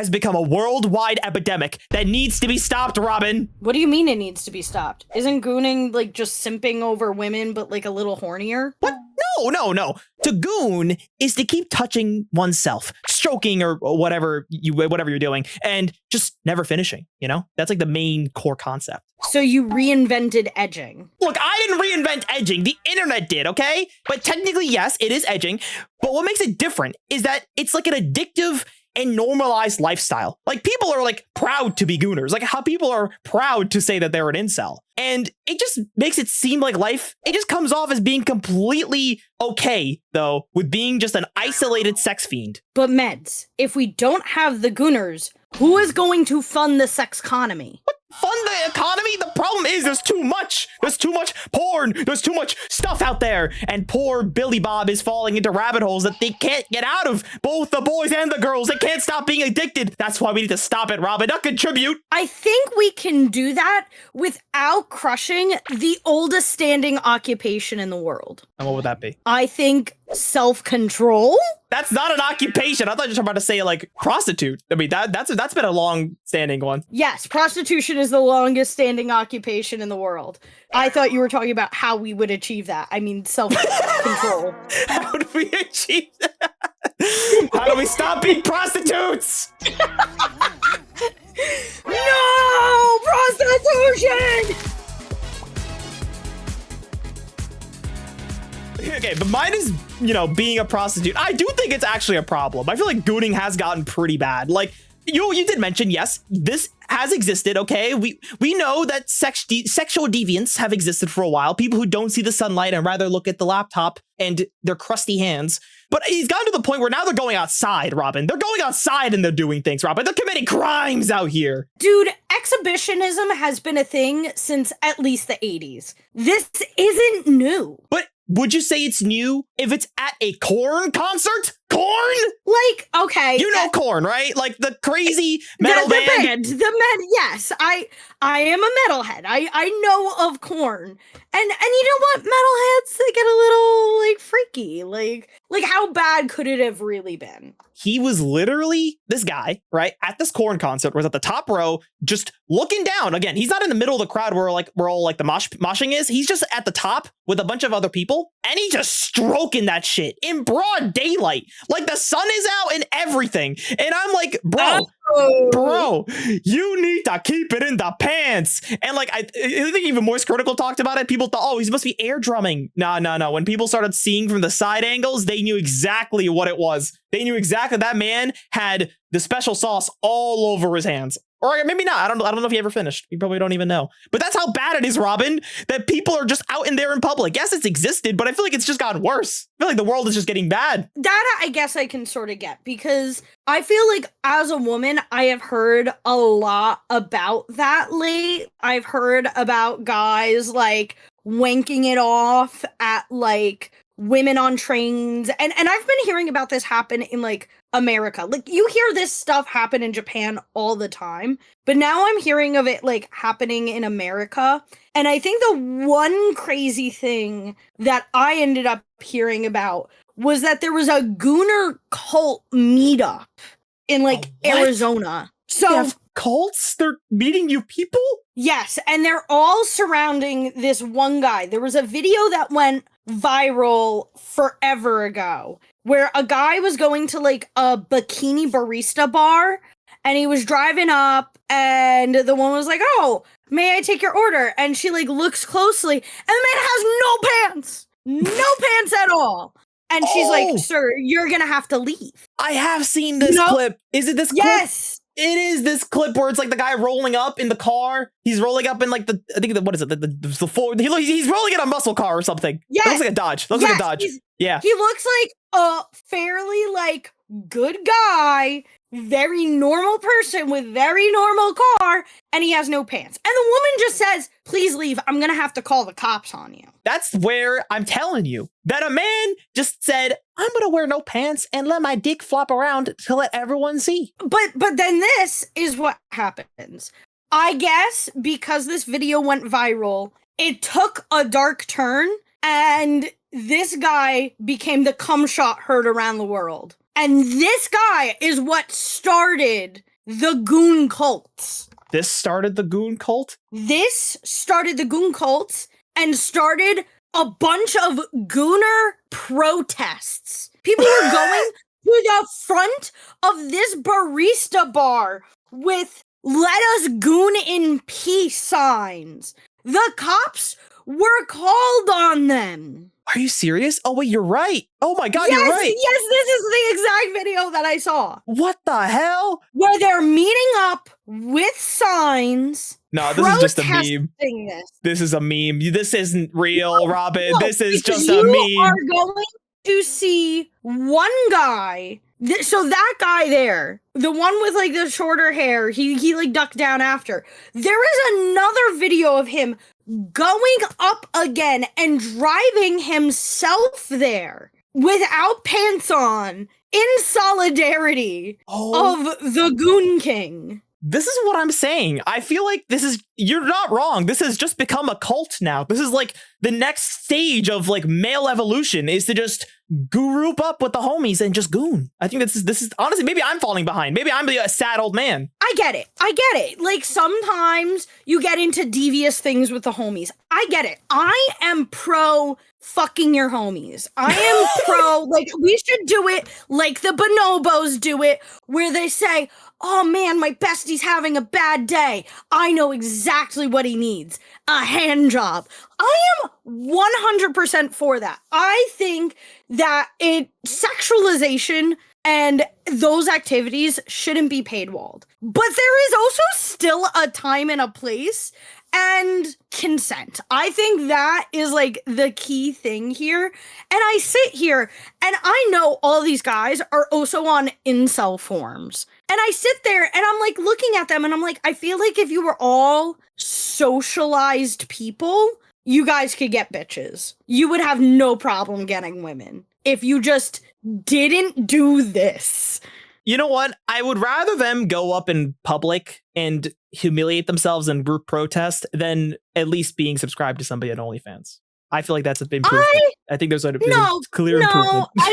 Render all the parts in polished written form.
has become a worldwide epidemic that needs to be stopped, Robyn. What do you mean it needs to be stopped? Isn't gooning like just simping over women, but like a little hornier? What? No. To goon is to keep touching oneself, stroking or whatever you're doing, and just never finishing, you know? That's like the main core concept. So you reinvented edging. Look, I didn't reinvent edging. The internet did, okay? But technically, yes, it is edging. But what makes it different is that it's like an addictive and normalized lifestyle. Like, people are like proud to be gooners, like how people are proud to say that they're an incel. And it just makes it seem like life, it just comes off as being completely okay, though, with being just an isolated sex fiend. But Medz, if we don't have the gooners, who is going to fund the sex economy? What? Fund the economy? The problem is there's too much. There's too much porn. There's too much stuff out there. And poor Billy Bob is falling into rabbit holes that they can't get out of. Both the boys and the girls. They can't stop being addicted. That's why we need to stop it, Robyn. Not contribute. I think we can do that without crushing the oldest standing occupation in the world. And what would that be? I think self-control. That's not an occupation. I thought you were about to say like prostitute. I mean, that's been a long-standing one. Yes, prostitution is the longest standing occupation in the world. I thought you were talking about how we would achieve that. I mean, self-control. How do we achieve that? How do we stop being prostitutes? No! Prostitution! Okay, but mine is, you know, being a prostitute. I do think it's actually a problem. I feel like gooning has gotten pretty bad. Like, you did mention, yes, this has existed, okay? We know that sexual deviants have existed for a while. People who don't see the sunlight and rather look at the laptop and their crusty hands. But he's gotten to the point where now they're going outside, Robyn. They're going outside and they're doing things, Robyn. They're committing crimes out here. Dude, exhibitionism has been a thing since at least the 80s. This isn't new. But would you say it's new if it's at a Korn concert? Korn? Like, okay. You know Korn, right? Like the crazy metal band. Yes, I am a metalhead. I know of Korn. And you know what? Metalheads, they get a little like freaky. Like how bad could it have really been? He was literally, this guy, right, at this Korn concert, was at the top row, just looking down. Again, he's not in the middle of the crowd where all like the moshing is. He's just at the top with a bunch of other people, and he's just stroking that shit in broad daylight. Like the sun is out and everything. And I'm like, bro, you need to keep it in the pants. And like, I think even Moist Critical talked about it. People thought, oh, he's supposed to be air drumming. No. When people started seeing from the side angles, they knew exactly what it was. They knew exactly that man had the special sauce all over his hands. Or maybe not. I don't know if he ever finished. You probably don't even know. But that's how bad it is, Robyn, that people are just out in there in public. Yes, it's existed, but I feel like it's just gotten worse. I feel like the world is just getting bad. That I guess I can sort of get, because I feel like as a woman, I have heard a lot about that late. I've heard about guys like wanking it off at like women on trains. And I've been hearing about this happen in like America. Like you hear this stuff happen in Japan all the time, but now I'm hearing of it like happening in America. And I think the one crazy thing that I ended up hearing about was that there was a gooner cult meetup in like Arizona. So they have cults? They're meeting you people? Yes, and they're all surrounding this one guy. There was a video that went viral forever ago where a guy was going to like a bikini barista bar, and he was driving up, and the woman was like, "Oh, may I take your order?" And she like looks closely, and the man has no pants at all. And she's like, "Sir, you're gonna have to leave." I have seen this clip. Is it this clip? Yes. It is this clip where it's like the guy rolling up in the car. He's rolling up in like what is it? The floor. He's rolling in a muscle car or something. Yes. It looks like a Dodge. Looks like a Dodge. Yeah. He looks like a fairly like good guy, very normal person with very normal car, and he has no pants. And the woman just says, "Please leave. I'm gonna have to call the cops on you." That's where I'm telling you that a man just said, "I'm gonna wear no pants and let my dick flop around to let everyone see." But then this is what happens. I guess because this video went viral, it took a dark turn, and this guy became the cum shot heard around the world. And this guy is what started the goon cults. This started the goon cult? This started the goon cults and started a bunch of gooner protests. People were going to the front of this barista bar with "Let us goon in peace" signs. The cops were called on them. Are you serious? Oh, wait, you're right. Oh my God, Yes, you're right. yes, this is the exact video that I saw. What the hell? Where they're meeting up with signs. No, this is just a protesting meme. This. This is a meme. This isn't real, Robyn. No, This is because just a meme. You are going to see one guy. So that guy there, the one with like the shorter hair, he like ducked down after. There is another video of him going up again and driving himself there without pants on in solidarity of the Goon King. This is what I'm saying. I feel like you're not wrong. This has just become a cult now. This is like the next stage of like male evolution is to just group up with the homies and just goon. I think this is honestly, maybe I'm falling behind. Maybe I'm a sad old man. I get it. Like sometimes you get into devious things with the homies. I get it. I am pro fucking your homies. I am pro, like we should do it like the bonobos do it, where they say, "Oh man, my bestie's having a bad day. I know exactly what he needs. A hand job." I am 100% for that. I think that sexualization and those activities shouldn't be paywalled. But there is also still a time and a place and consent. I think that is like the key thing here. And I sit here and I know all these guys are also on incel forums. And I sit there and I'm like looking at them and I'm like, I feel like if you were all socialized people, you guys could get bitches. You would have no problem getting women if you just didn't do this. You know what? I would rather them go up in public and humiliate themselves in group protest than at least being subscribed to somebody on OnlyFans. I feel like that's an improvement. I think there's a clear improvement. I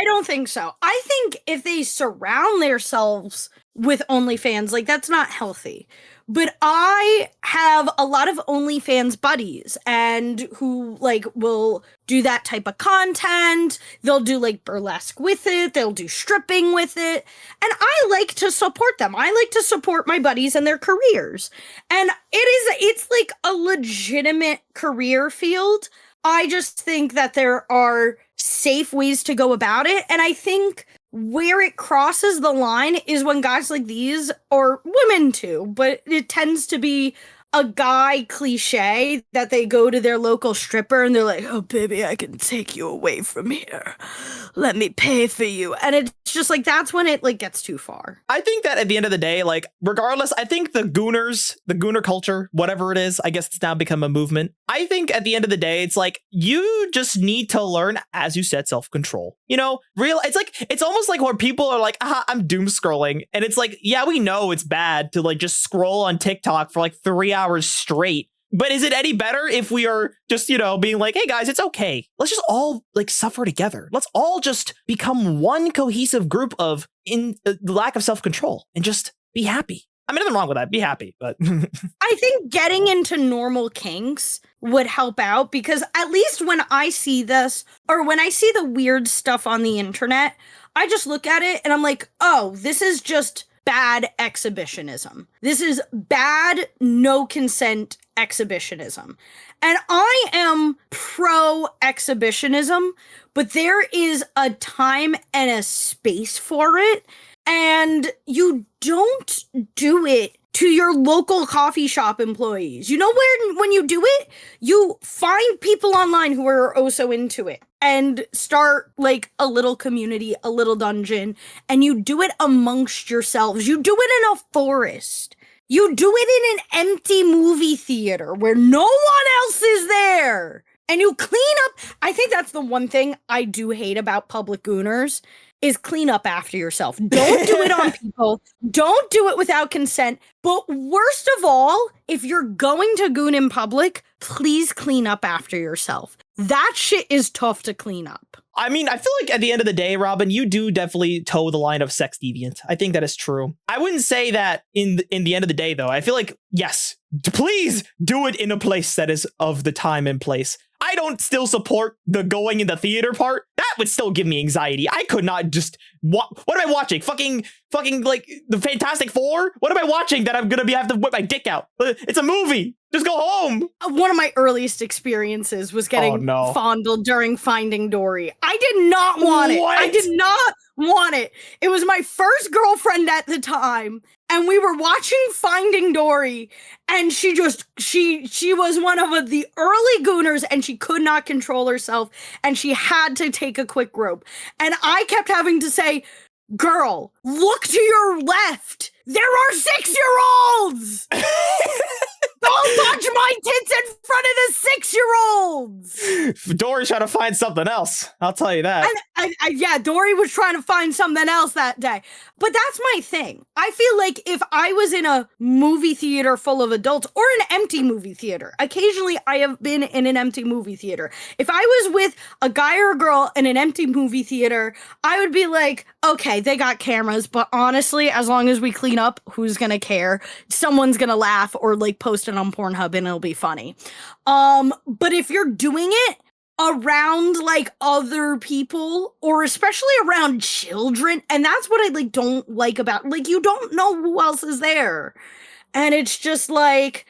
don't think so. I think if they surround themselves with OnlyFans, like that's not healthy. But I have a lot of OnlyFans buddies and who like will do that type of content. They'll do like burlesque with it. They'll do stripping with it. And I like to support them. I like to support my buddies and their careers. And it's like a legitimate career field. I just think that there are safe ways to go about it. And I think where it crosses the line is when guys like these, or women too, but it tends to be a guy cliche that they go to their local stripper and they're like, "Oh baby, I can take you away from here. Let me pay for you." And it's just like, that's when it like gets too far. I think that at the end of the day, like regardless, I think the gooner culture, whatever it is, I guess it's now become a movement. I think at the end of the day, it's like you just need to learn, as you said, self-control. You know, it's almost like where people are like, I'm doom scrolling. And it's like, yeah, we know it's bad to like just scroll on TikTok for like 3 hours straight. But is it any better if we are just, being like, hey guys, it's okay. Let's just all like suffer together. Let's all just become one cohesive group of lack of self-control and just be happy. I mean, nothing wrong with that. Be happy, but I think getting into normal kinks would help out, because at least when I see this or when I see the weird stuff on the internet, I just look at it and I'm like, oh, this is just bad exhibitionism. This is bad, no consent exhibitionism. And I am pro exhibitionism, but there is a time and a space for it. And you don't do it to your local coffee shop employees. You know, when you do it, you find people online who are also into it and start like a little community, a little dungeon, and you do it amongst yourselves. You do it in a forest. You do it in an empty movie theater where no one else is there. And you clean up. I think that's the one thing I do hate about public gooners is clean up after yourself. Don't do it on people. Don't do it without consent. But worst of all, if you're going to goon in public, please clean up after yourself. that shit is tough to clean up. I mean, I feel like at the end of the day, Robyn, you do definitely toe the line of sex deviant. I think that is true. I wouldn't say that in the end of the day, though. I feel like, yes, please do it in a place that is of the time and place. I don't still support the going in the theater part. That would still give me anxiety. I could not just what am I watching? Fucking like the Fantastic Four? What am I watching that I'm gonna have to whip my dick out? It's a movie. Just go home. One of my earliest experiences was getting fondled during Finding Dory. I did not want it. I did not want it. It was my first girlfriend at the time, and we were watching Finding Dory, and she was one of the early gooners, and she could not control herself, and she had to take a quick rope. And I kept having to say, girl, look to your left. There are 6-year-olds. Don't touch my tits in front of the 6-year-olds. Dory's trying to find something else. I'll tell you that. Yeah, Dory was trying to find something else that day. But that's my thing. I feel like if I was in a movie theater full of adults or an empty movie theater, occasionally I have been in an empty movie theater. If I was with a guy or a girl in an empty movie theater, I would be like, okay, they got cameras, but honestly, as long as we clean up, who's gonna care? Someone's gonna laugh or like post it on Pornhub and it'll be funny. But if you're doing it around like other people or especially around children, and that's what I like don't like about, like, you don't know who else is there. And it's just like,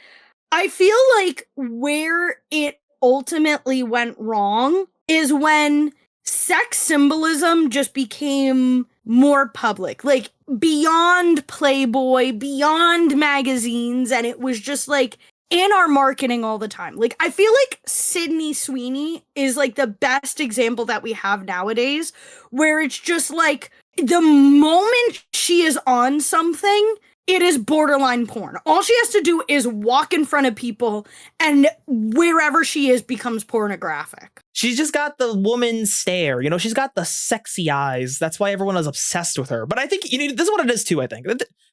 I feel like where it ultimately went wrong is when sex symbolism just became more public, like beyond Playboy, beyond magazines, and it was just like in our marketing all the time. Like, I feel like Sydney Sweeney is like the best example that we have nowadays, where it's just like the moment she is on something, it is borderline porn. All she has to do is walk in front of people, and wherever she is becomes pornographic. She's just got the woman stare, she's got the sexy eyes. That's why everyone is obsessed with her. But I think, this is what it is too, I think.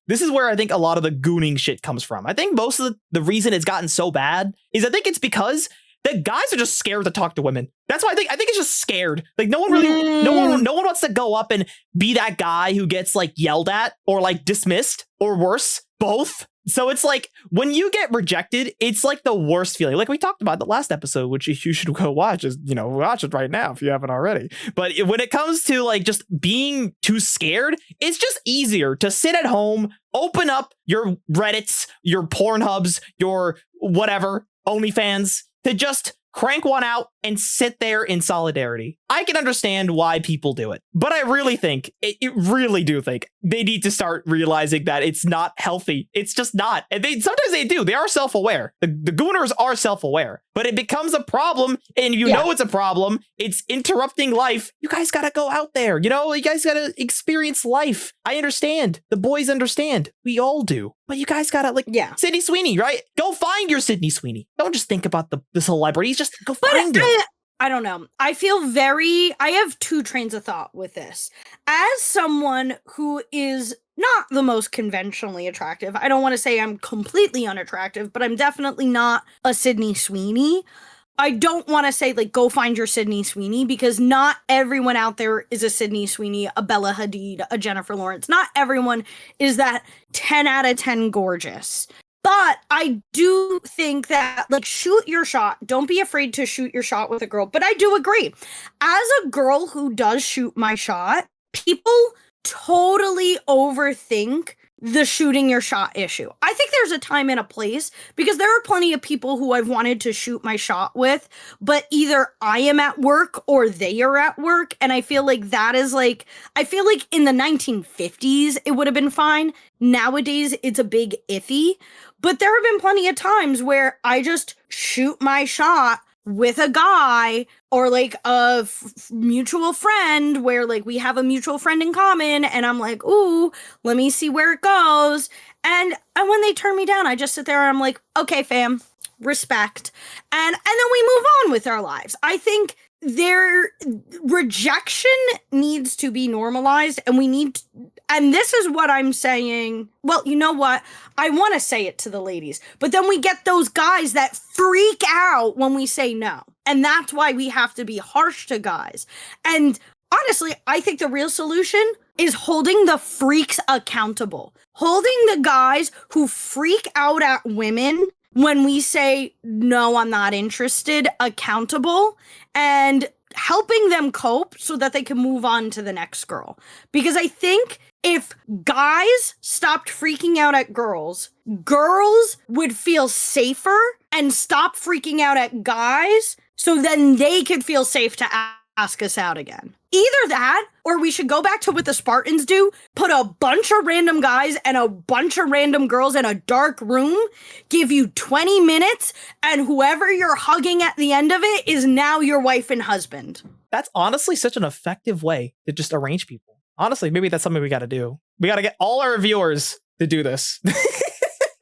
This is where I think a lot of the gooning shit comes from. I think most of the reason it's gotten so bad is I think it's because the guys are just scared to talk to women. That's why I think it's just scared. Like no one wants to go up and be that guy who gets like yelled at or like dismissed or worse, both. So it's like when you get rejected, it's like the worst feeling. Like we talked about the last episode, which you should go watch. Watch it right now if you haven't already. But when it comes to like just being too scared, it's just easier to sit at home, open up your Reddits, your Pornhubs, your whatever, OnlyFans, to just crank one out and sit there in solidarity. I can understand why people do it, but I really think, really do think they need to start realizing that it's not healthy. It's just not. And sometimes they do. They are self-aware. The gooners are self-aware, but it becomes a problem, and know it's a problem. It's interrupting life. You guys got to go out there. You guys got to experience life. I understand. The boys understand. We all do. But you guys got to, Sydney Sweeney, right? Go find your Sydney Sweeney. Don't just think about the celebrities. Just go find it. I don't know. I have two trains of thought with this. As someone who is not the most conventionally attractive, I don't want to say I'm completely unattractive, but I'm definitely not a Sydney Sweeney. I don't want to say, like, go find your Sydney Sweeney, because not everyone out there is a Sydney Sweeney, a Bella Hadid, a Jennifer Lawrence. Not everyone is that 10 out of 10 gorgeous. But I do think that, like, shoot your shot. Don't be afraid to shoot your shot with a girl. But I do agree. As a girl who does shoot my shot, people totally overthink the shooting your shot issue. I think there's a time and a place, because there are plenty of people who I've wanted to shoot my shot with, but either I am at work or they are at work. And I feel like that is like, I feel like in the 1950s, it would have been fine. Nowadays, it's a big iffy. But there have been plenty of times where I just shoot my shot with a guy or like a mutual friend, where like we have a mutual friend in common, and I'm like, ooh, let me see where it goes. And when they turn me down, I just sit there and I'm like, okay, fam, respect. And then we move on with our lives. I think their rejection needs to be normalized, and and this is what I'm saying. Well, you know what? I want to say it to the ladies, but then we get those guys that freak out when we say no. And that's why we have to be harsh to guys. And honestly, I think the real solution is holding the freaks accountable. Holding the guys who freak out at women when we say, no, I'm not interested, accountable, and helping them cope so that they can move on to the next girl. Because I think if guys stopped freaking out at girls, girls would feel safer and stop freaking out at guys, so then they could feel safe to ask us out again. Either that, or we should go back to what the Spartans do, put a bunch of random guys and a bunch of random girls in a dark room, give you 20 minutes, and whoever you're hugging at the end of it is now your wife and husband. That's honestly such an effective way to just arrange people. Honestly, maybe that's something we got to do. We got to get all our viewers to do this.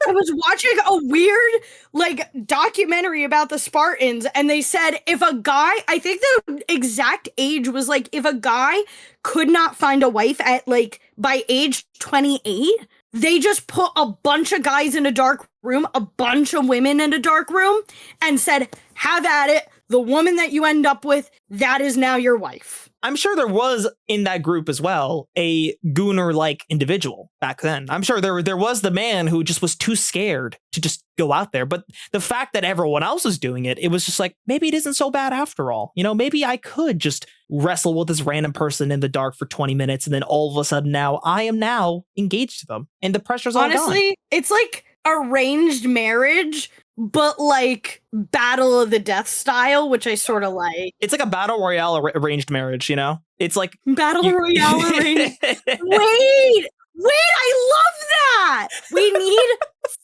I was watching a weird, documentary about the Spartans, and they said if a guy, I think the exact age was if a guy could not find a wife at by age 28, they just put a bunch of guys in a dark room, a bunch of women in a dark room, and said, have at it. The woman that you end up with, that is now your wife. I'm sure there was in that group as well a gooner-like individual back then. I'm sure there was the man who just was too scared to just go out there. But the fact that everyone else was doing it, it was just maybe it isn't so bad after all. You know, maybe I could just wrestle with this random person in the dark for 20 minutes, and then all of a sudden now I am now engaged to them, and the pressure's all gone. Honestly, it's like arranged marriage, but Battle of the Death style, which I sort of like. It's like a battle royale arranged marriage, you know? It's like battle royale arranged. Wait, I love that. We need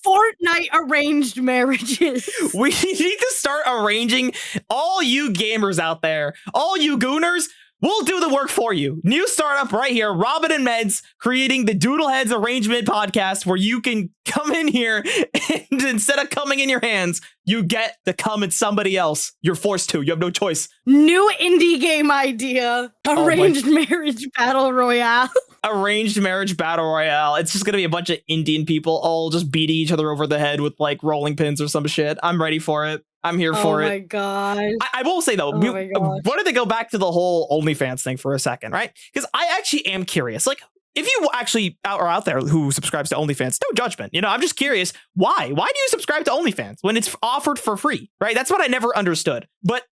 Fortnite arranged marriages. We need to start arranging all you gamers out there, all you gooners. We'll do the work for you. New startup right here, Robyn and Medz, creating the Doodle Heads arrangement podcast where you can come in here and instead of coming in your hands, you get to come in somebody else. You're forced to. You have no choice. New indie game idea. Arranged marriage battle royale. Arranged marriage battle royale. It's just going to be a bunch of Indian people all just beating each other over the head with rolling pins or some shit. I'm ready for it. I'm here for it. Oh my god. I will say though, we wanted to go back to the whole OnlyFans thing for a second, right? Because I actually am curious. If you actually are out there who subscribes to OnlyFans, no judgment. You know, I'm just curious, why? Why do you subscribe to OnlyFans when it's offered for free, right? That's what I never understood. But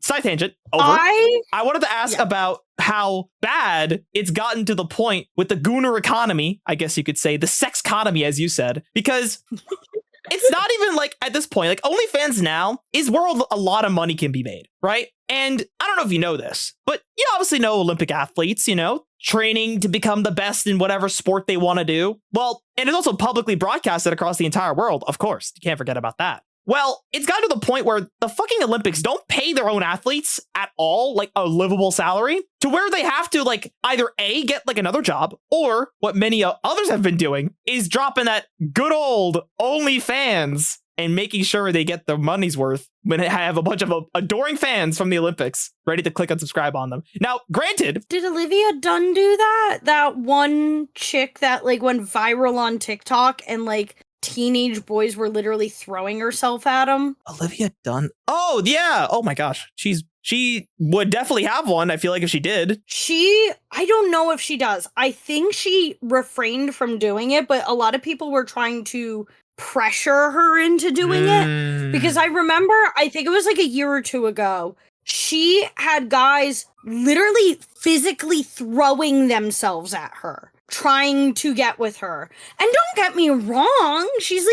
side tangent, over. I wanted to ask about how bad it's gotten to the point with the gooner economy, I guess you could say, the sex economy, as you said, because it's not even at this point, OnlyFans now is where a lot of money can be made, right? And I don't know if you know this, but you obviously know Olympic athletes, training to become the best in whatever sport they want to do. Well, and it's also publicly broadcasted across the entire world, of course. You can't forget about that. Well, it's gotten to the point where the fucking Olympics don't pay their own athletes at all, a livable salary, to where they have to either A, get another job, or what many others have been doing is dropping that good old OnlyFans and making sure they get their money's worth when they have a bunch of adoring fans from the Olympics ready to click and subscribe on them. Now, granted, did Olivia Dunn do that? That one chick that went viral on TikTok and teenage boys were literally throwing herself at him. Olivia Dunn. Oh, yeah. Oh my gosh. She would definitely have one. I feel like if she did. I don't know if she does. I think she refrained from doing it, but a lot of people were trying to pressure her into doing it. Because I remember, I think it was a year or two ago, she had guys literally physically throwing themselves at her, trying to get with her. And don't get me wrong, she's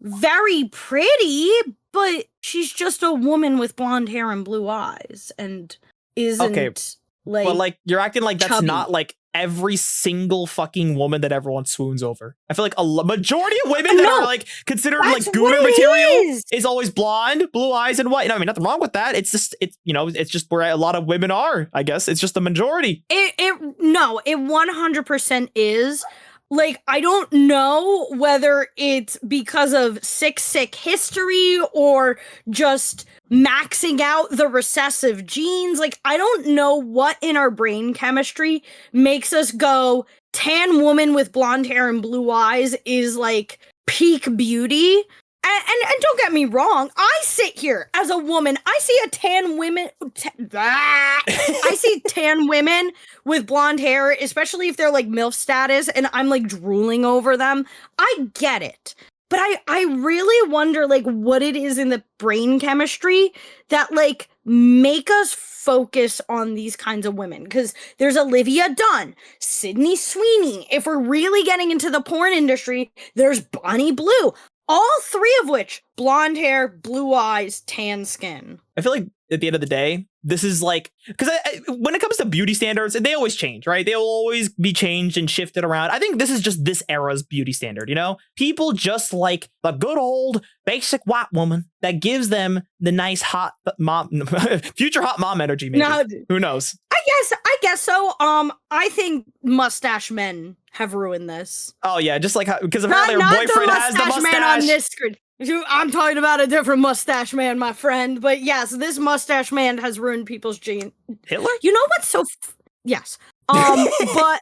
very pretty, but she's just a woman with blonde hair and blue eyes and isn't but you're acting like that's chubby. not every single fucking woman that everyone swoons over. I feel a majority of women that are considered gooner material is always blonde, blue eyes, and white. No, I mean, nothing wrong with that. It's just it's just where a lot of women are. I guess it's just the majority. No, it 100% is. Like, I don't know whether it's because of sick history or just maxing out the recessive genes. Like, I don't know what in our brain chemistry makes us go, tan woman with blonde hair and blue eyes is like peak beauty. And don't get me wrong, I sit here as a woman, I see a tan women, I see tan women with blonde hair, especially if they're like MILF status, and I'm like drooling over them. I get it. But I really wonder like what it is in the brain chemistry that like make us focus on these kinds of women. Because there's Olivia Dunn, Sydney Sweeney. If we're really getting into the porn industry, there's Bonnie Blue. All three of which, blonde hair, blue eyes, tan skin. I feel like at the end of the day, this is like, because when it comes to beauty standards, they always change, right? They'll always be changed and shifted around. I think this is just this era's beauty standard, you know? People just like the good old basic white woman that gives them the nice hot mom, future hot mom energy, maybe. No, who knows? I guess so. I think mustache men have ruined this. Oh yeah, just like because apparently her boyfriend has the mustache. Man on this screen. I'm talking about a different mustache man, my friend. But yes, this mustache man has ruined people's gene. Hitler? You know what's so? Yes. But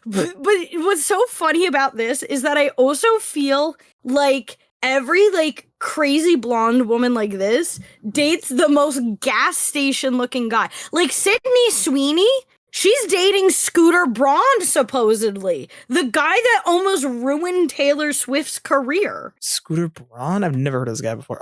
what's so funny about this is that I also feel like every like crazy blonde woman like this dates the most gas station looking guy. Like Sydney Sweeney, she's dating Scooter Braun, supposedly. The guy that almost ruined Taylor Swift's career. Scooter Braun? I've never heard of this guy before.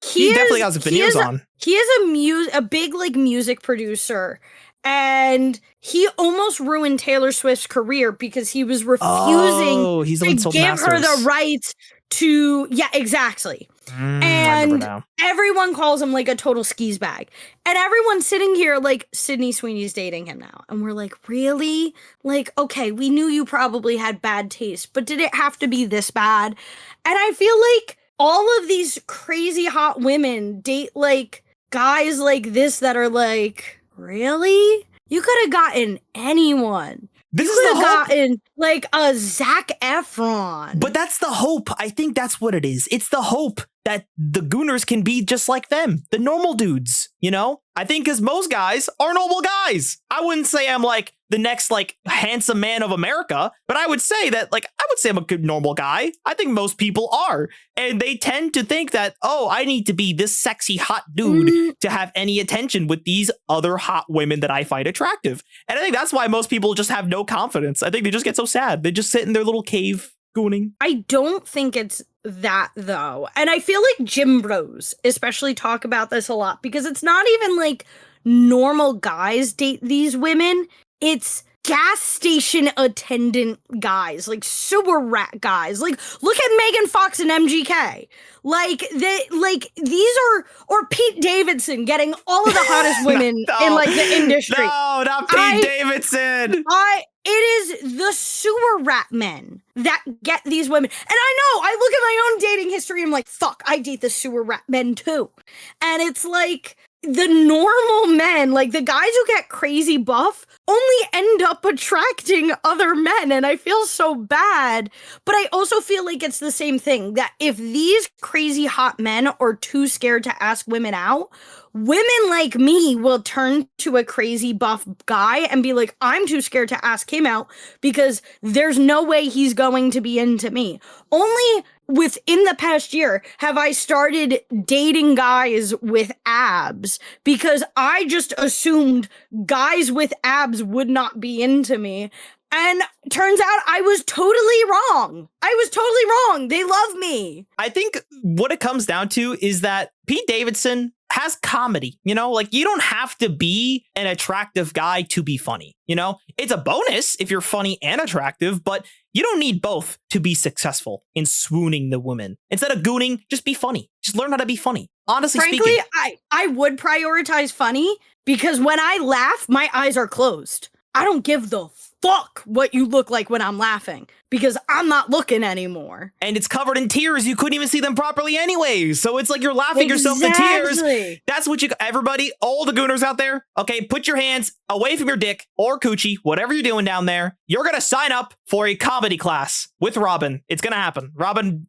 He definitely has videos on. He is a big like music producer. And he almost ruined Taylor Swift's career because he was refusing to give her the rights to... Yeah, exactly. And everyone calls him like a total skis bag. And everyone's sitting here like, Sydney Sweeney's dating him now. And we're like, really? Like, okay, we knew you probably had bad taste, but did it have to be this bad? And I feel like all of these crazy hot women date like guys like this that are like... Really? You could have gotten anyone. This is the hope. Gotten like a Zac Efron. But that's the hope. I think that's what it is. It's the hope that the gooners can be just like them, the normal dudes, you know? I think because most guys are normal guys. I wouldn't say I'm like the next like handsome man of America, but I would say that like, I would say I'm a good normal guy. I think most people are. And they tend to think that, oh, I need to be this sexy hot dude to have any attention with these other hot women that I find attractive. And I think that's why most people just have no confidence. I think they just get so sad. They just sit in their little cave gooning. I don't think it's that though. And I feel like gym bros especially talk about this a lot because it's not even like normal guys date these women. It's gas station attendant guys, like sewer rat guys. Like, look at Megan Fox and MGK. These are, or Pete Davidson getting all of the hottest women in like the industry. No, not Pete Davidson. It is the sewer rat men that get these women. And I know, I look at my own dating history and I'm like, fuck, I date the sewer rat men too. And it's like, the normal men, like the guys who get crazy buff, only end up attracting other men. And I feel so bad. But I also feel like it's the same thing, that if these crazy hot men are too scared to ask women out, women like me will turn to a crazy buff guy and be like, I'm too scared to ask him out because there's no way he's going to be into me. Only within the past year have I started dating guys with abs because I just assumed guys with abs would not be into me. And turns out I was totally wrong. They love me. I think what it comes down to is that Pete Davidson has comedy, you know, like you don't have to be an attractive guy to be funny. You know, it's a bonus if you're funny and attractive, but you don't need both to be successful in swooning the woman. Instead of gooning, just be funny. Just learn how to be funny. Honestly Frankly, speaking. I would prioritize funny because when I laugh, my eyes are closed. I don't give the fuck what you look like when I'm laughing because I'm not looking anymore. And it's covered in tears. You couldn't even see them properly anyway. So it's like you're laughing yourself to tears. That's what everybody, all the gooners out there, okay, put your hands away from your dick or coochie, whatever you're doing down there. You're going to sign up for a comedy class with Robyn. It's going to happen. Robyn,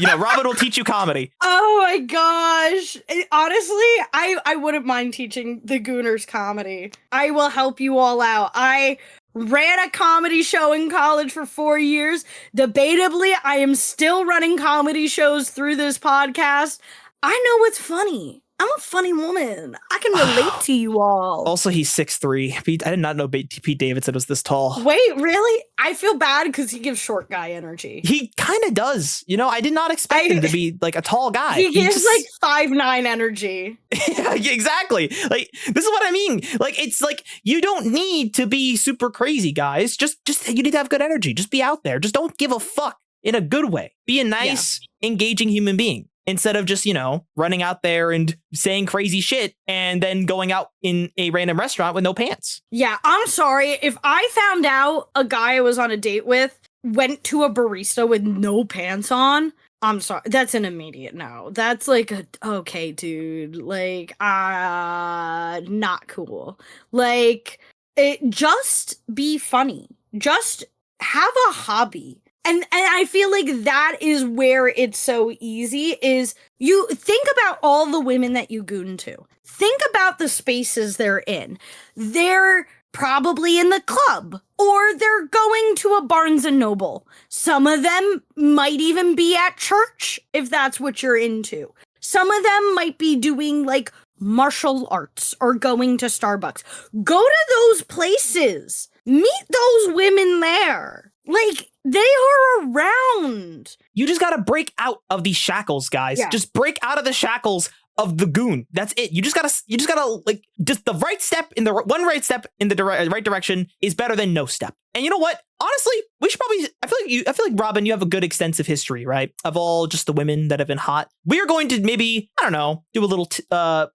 Robyn will teach you comedy. Oh my gosh. Honestly, I wouldn't mind teaching the gooners comedy. I will help you all out. I ran a comedy show in college for 4 years. Debatably, I am still running comedy shows through this podcast. I know what's funny. I'm a funny woman. I can relate to you all. Also, he's 6'3". I did not know Pete Davidson was this tall. Wait, really? I feel bad because he gives short guy energy. He kind of does. I did not expect him to be like a tall guy. He gives like 5'9" energy. Yeah, exactly. Like, this is what I mean. Like, it's like, you don't need to be super crazy, guys. Just you need to have good energy. Just be out there. Just don't give a fuck in a good way. Be a nice, engaging human being. Instead of just, running out there and saying crazy shit and then going out in a random restaurant with no pants. Yeah, I'm sorry. If I found out a guy I was on a date with went to a barista with no pants on, I'm sorry. That's an immediate no. That's like okay, dude. Like, not cool. Like, just be funny. Just have a hobby. And I feel like that is where it's so easy is you think about all the women that you goon to. Think about the spaces they're in. They're probably in the club or they're going to a Barnes and Noble. Some of them might even be at church if that's what you're into. Some of them might be doing like martial arts or going to Starbucks. Go to those places. Meet those women there. Like, they are around. You just gotta break out of these shackles, guys. Yeah. Just break out of the shackles of the goon. That's it. You just gotta like, just the right step in the one right step in the right direction is better than no step. And you know what? Honestly, we should probably. I feel like Robyn, you have a good extensive history, right? Of all just the women that have been hot. We are going to maybe, I don't know, do a little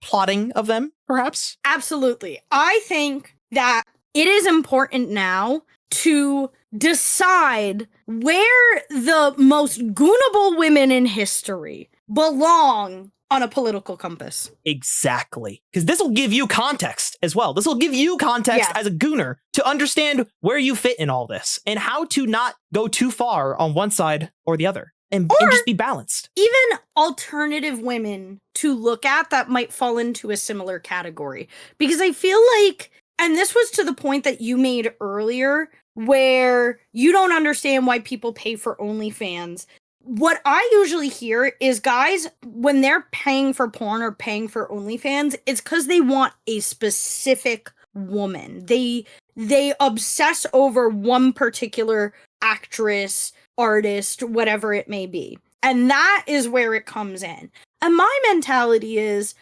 plotting of them, perhaps. Absolutely. I think that it is important now to decide where the most goonable women in history belong on a political compass. Exactly. Because this will give you context as well. This will give you context as a gooner to understand where you fit in all this and how to not go too far on one side or the other and just be balanced. Even alternative women to look at that might fall into a similar category. Because I feel like, and this was to the point that you made earlier, where you don't understand why people pay for OnlyFans. What I usually hear is guys, when they're paying for porn or paying for OnlyFans, it's because they want a specific woman. They obsess over one particular actress, artist, whatever it may be. And that is where it comes in. And my mentality is,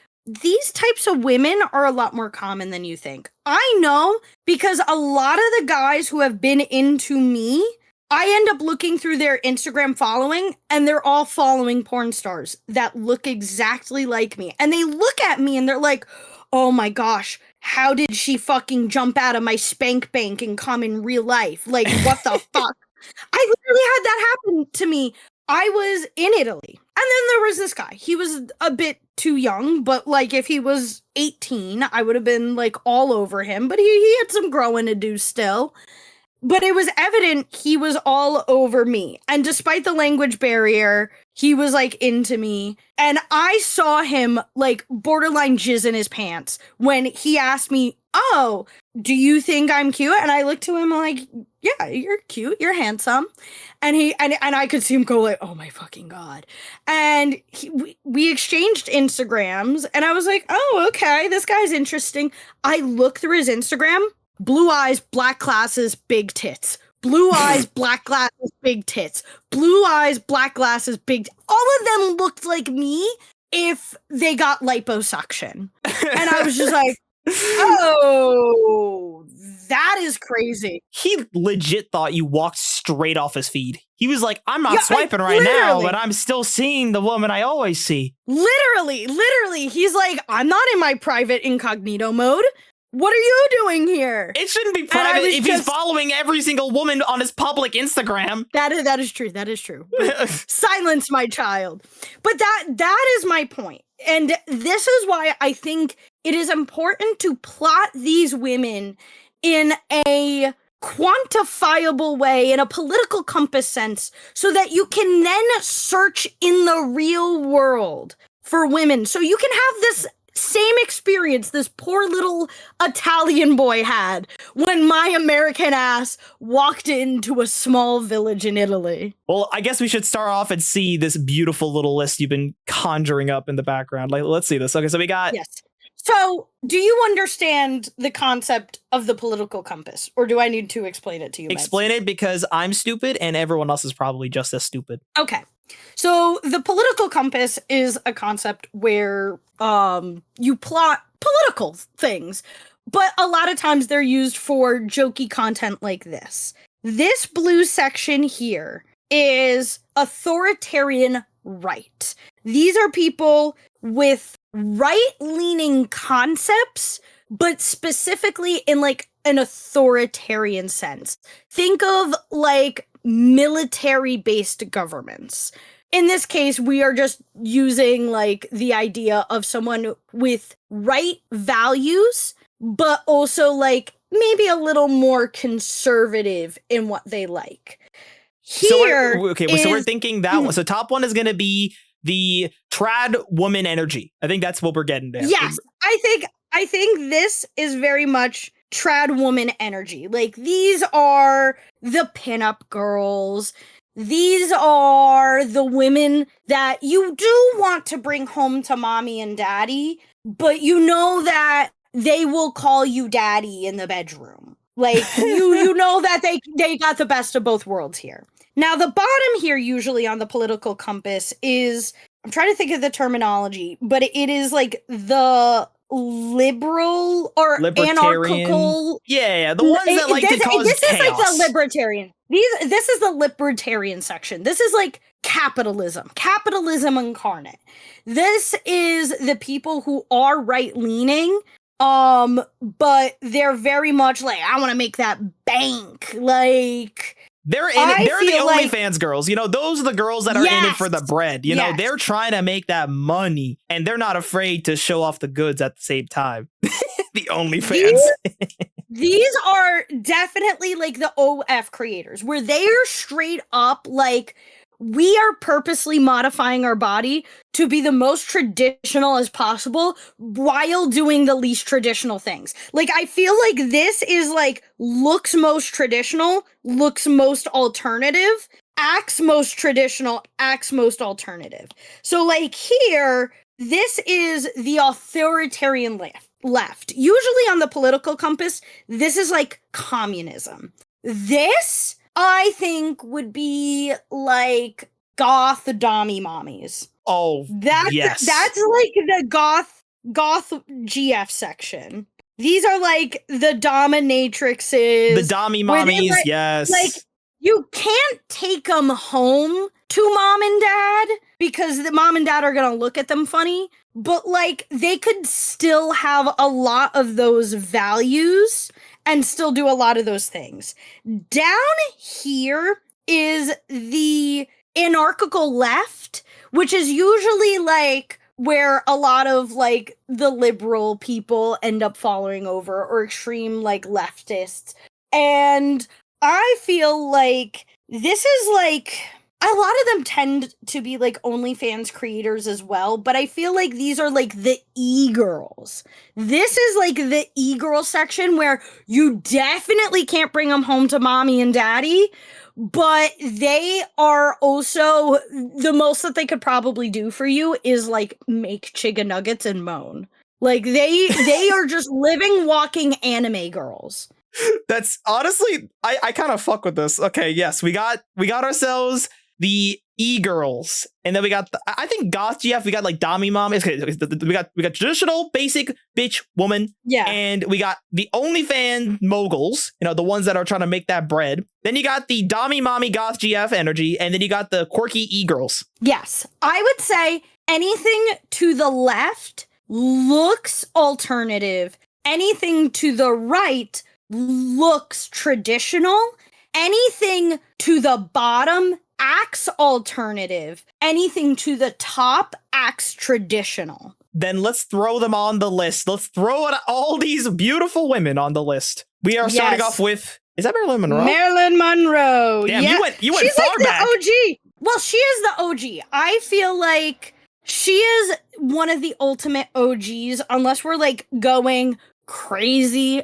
these types of women are a lot more common than you think. I know because a lot of the guys who have been into me, I end up looking through their Instagram following and they're all following porn stars that look exactly like me. And they look at me and they're like, oh my gosh, how did she fucking jump out of my spank bank and come in real life? Like, what the fuck? I literally had that happen to me. I was in Italy. And then there was this guy. He was a bit too young, but like if he was 18, I would have been like all over him. But he had some growing to do still. But it was evident he was all over me. And despite the language barrier, he was like into me. And I saw him like borderline jizz in his pants when he asked me, oh, do you think I'm cute? And I looked to him like, yeah, you're cute. You're handsome. And I could see him go like, oh my fucking God. And we exchanged Instagrams and I was like, oh, okay, this guy's interesting. I looked through his Instagram, blue eyes, black glasses, big tits. Blue eyes, black glasses, big tits. Blue eyes, black glasses, big all of them looked like me if they got liposuction. And I was just like, oh, that is crazy. He legit thought you walked straight off his feed. He was like, I'm not swiping right now, but I'm still seeing the woman I always see. Literally. He's like, I'm not in my private incognito mode. What are you doing here? It shouldn't be private if he's following every single woman on his public Instagram. That is true. That is true. Silence my child. But that is my point. And this is why I think it is important to plot these women in a quantifiable way, in a political compass sense, so that you can then search in the real world for women. So you can have this same experience this poor little Italian boy had when my American ass walked into a small village in Italy. Well, I guess we should start off and see this beautiful little list you've been conjuring up in the background. Like, let's see this. Okay, so we got... Yes. So, do you understand the concept of the political compass, or do I need to explain it to you? Explain it, because I'm stupid and everyone else is probably just as stupid. Okay. So the political compass is a concept where you plot political things, but a lot of times they're used for jokey content like this. This blue section here is authoritarian right. These are people with right-leaning concepts, but specifically in like an authoritarian sense. Think of like military-based governments. In this case, we are just using like the idea of someone with right values, but also like maybe a little more conservative in what they like. Here, so we're thinking that one. So top one is going to be the trad woman energy. I think that's what we're getting there. Yes, I think this is very much trad woman energy. Like, these are the pinup girls. These are the women that you do want to bring home to mommy and daddy, but you know that they will call you daddy in the bedroom. Like, you know that they got the best of both worlds here. Now, the bottom here, usually on the political compass, is, I'm trying to think of the terminology, but it is like the liberal or anarchical. Yeah, the ones that like to cause this chaos. Is like the libertarian. This is the libertarian section. This is like capitalism incarnate. This is the people who are right-leaning, but they're very much like, I want to make that bank. Like, they're the OnlyFans girls. You know, those are the girls that are in it for the bread. You know, they're trying to make that money, and they're not afraid to show off the goods at the same time. The OnlyFans. These are definitely like the OF creators, where they are straight up like, we are purposely modifying our body to be the most traditional as possible while doing the least traditional things. Like, I feel like this is like, looks most traditional, looks most alternative, acts most traditional, acts most alternative. So like here, this is the authoritarian left. Usually on the political compass, this is like communism. This, I think, would be like goth dommy mommies. Oh, yes. That's like the goth GF section. These are like the dominatrixes. The dommy mommies, yes. Like, you can't take them home to mom and dad because the mom and dad are going to look at them funny. But like, they could still have a lot of those values and still do a lot of those things. Down here is the anarchical left, which is usually like where a lot of like the liberal people end up following over, or extreme like leftists. And I feel like this is like, a lot of them tend to be like OnlyFans creators as well, but I feel like these are like the e-girls. This is like the e-girl section where you definitely can't bring them home to mommy and daddy, but they are also, the most that they could probably do for you is like make chicken nuggets and moan. Like, they are just living, walking anime girls. That's honestly, I kind of fuck with this. Okay, yes, we got ourselves the e-girls, and then we got I think goth GF. We got like dommy mom. Okay, we got traditional basic bitch woman. Yeah, and we got the OnlyFans moguls. You know, the ones that are trying to make that bread. Then you got the dommy mommy goth GF energy, and then you got the quirky e-girls. Yes, I would say anything to the left looks alternative anything to the right looks traditional. Anything to the bottom acts alternative. Anything to the top acts traditional. Then let's throw them on the list. Let's throw all these beautiful women on the list. We are starting off with, is that Marilyn Monroe? Marilyn Monroe. Damn, yeah. you went She's far like back. The OG. Well, she is the OG. I feel like she is one of the ultimate OGs, unless we're like going crazy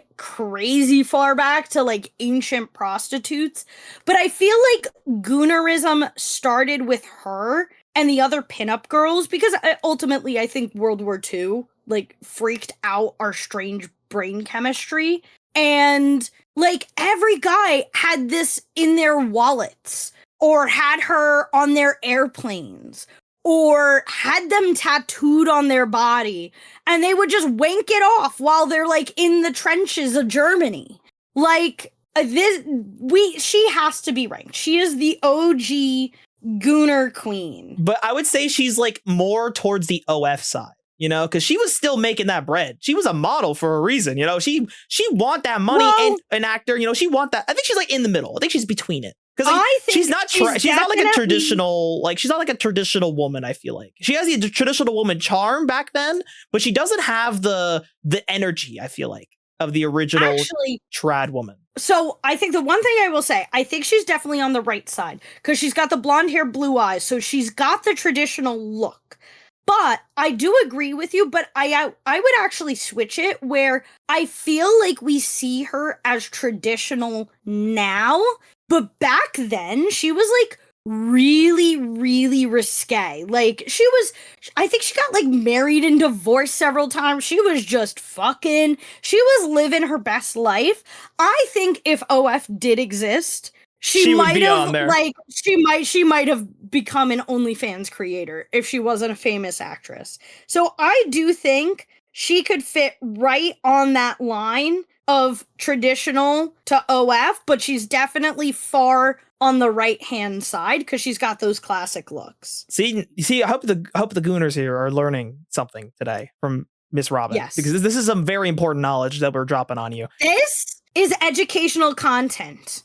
far back to like ancient prostitutes. But I feel like goonerism started with her and the other pinup girls, because ultimately I think World War II like freaked out our strange brain chemistry. And like every guy had this in their wallets, or had her on their airplanes, or had them tattooed on their body, and they would just wank it off while they're like in the trenches of Germany. Like she has to be ranked. She is the OG gooner queen. But I would say she's like more towards the OF side, you know, because she was still making that bread. She was a model for a reason, you know. She want that money, and an actor, you know. She want that. I think she's like in the middle. I think she's between it. Because like, she's not like a traditional, like she's not like a traditional woman. I feel like she has the traditional woman charm back then, but she doesn't have the energy, I feel like, of the original trad woman. So I think the one thing I will say, I think she's definitely on the right side, because she's got the blonde hair, blue eyes, so she's got the traditional look. But I do agree with you, but I would actually switch it, where I feel like we see her as traditional now, but back then she was like really, really risque. Like I think she got like married and divorced several times. She was just fucking, she was living her best life. I think if OF did exist, she might have like she might have become an OnlyFans creator if she wasn't a famous actress. So I do think she could fit right on that line of traditional to OF, but she's definitely far on the right hand side because she's got those classic looks. See, I hope the gooners here are learning something today from Miss Robyn. Yes, because this is some very important knowledge that we're dropping on you. This is educational content.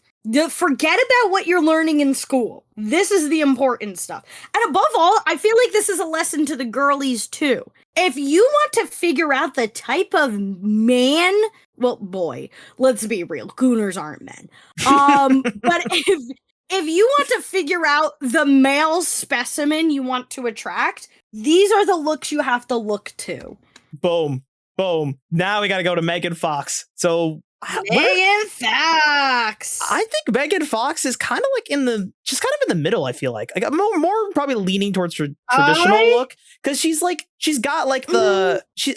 Forget about what you're learning in school. This is the important stuff. And above all, I feel like this is a lesson to the girlies too. If you want to figure out the type of man, well, boy, let's be real, gooners aren't men. But if you want to figure out the male specimen you want to attract, these are the looks you have to look to. Boom. Now we got to go to Megan Fox. So Megan Fox. I think Megan Fox is kind of like she's kind of in the middle. I feel like more probably leaning towards traditional look, because she's got like she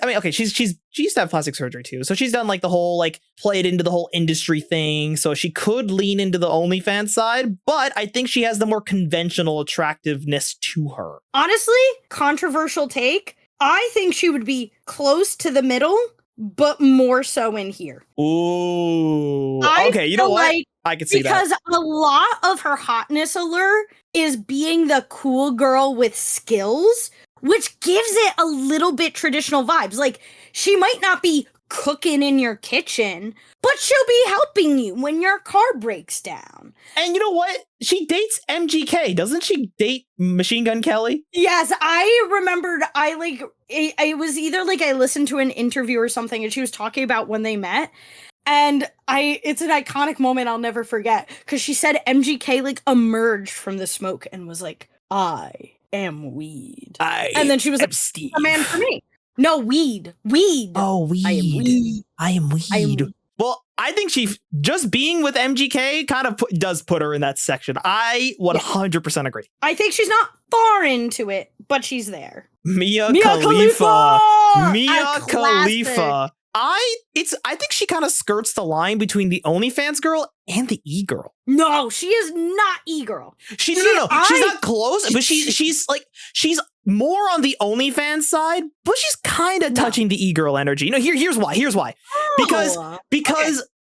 used to have plastic surgery too, so she's done like the whole like played into the whole industry thing, so she could lean into the OnlyFans side, but I think she has the more conventional attractiveness to her. Honestly, controversial take. I think she would be close to the middle, but more so in here. Ooh. Okay, you know what? Like, I can see that. Because a lot of her hotness allure is being the cool girl with skills, which gives it a little bit traditional vibes. Like, she might not be cooking in your kitchen, but she'll be helping you when your car breaks down. And you know what? She dates MGK. Doesn't she date Machine Gun Kelly? Yes, I remembered. I was either like I listened to an interview or something, and she was talking about when they met. And it's an iconic moment I'll never forget, because she said MGK like emerged from the smoke and was like, "I am weed." And then she was like, Steve. "A man for me." No, weed. Oh, weed. I am weed. Well, I think she just being with MGK kind of does put her in that section. I 100% agree. I think she's not far into it, but she's there. Mia Khalifa. I think she kind of skirts the line between the OnlyFans girl and the e-girl. No, she is not e-girl. No. She's not close, but she's more on the OnlyFans side, but she's kind of touching the e-girl energy. You know, here's why. Oh,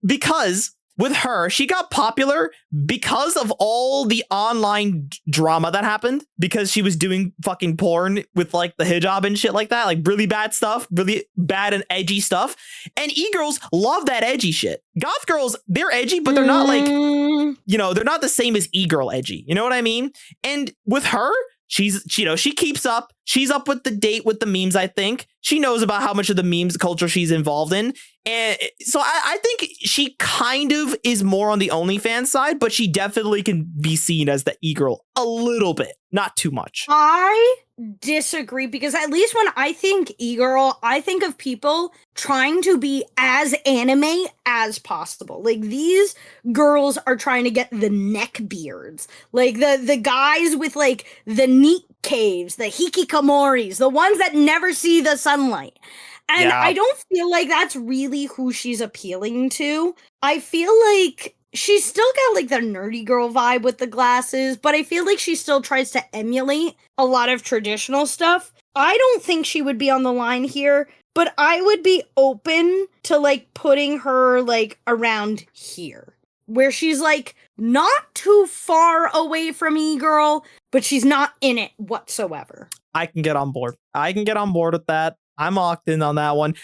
Because with her, she got popular because of all the online drama that happened, because she was doing fucking porn with like the hijab and shit like that, like really bad stuff, really bad and edgy stuff. And e-girls love that edgy shit. Goth girls, they're edgy, but they're not like, they're not the same as e-girl edgy. You know what I mean? And with her, she keeps up. She's up with the date with the memes, I think. She knows about how much of the memes culture she's involved in. And so I think she kind of is more on the OnlyFans side, but she definitely can be seen as the e-girl a little bit, not too much. I disagree, because at least when I think e-girl, I think of people trying to be as anime as possible. Like, these girls are trying to get the neck beards, like the guys with like the neat caves, the hikikomoris, the ones that never see the sunlight. And I don't feel like that's really who she's appealing to. I feel like she's still got like the nerdy girl vibe with the glasses, but I feel like she still tries to emulate a lot of traditional stuff. I don't think she would be on the line here, but I would be open to like putting her like around here, where she's like not too far away from e-girl, but she's not in it whatsoever. I can get on board. With that. I'm locked in on that one.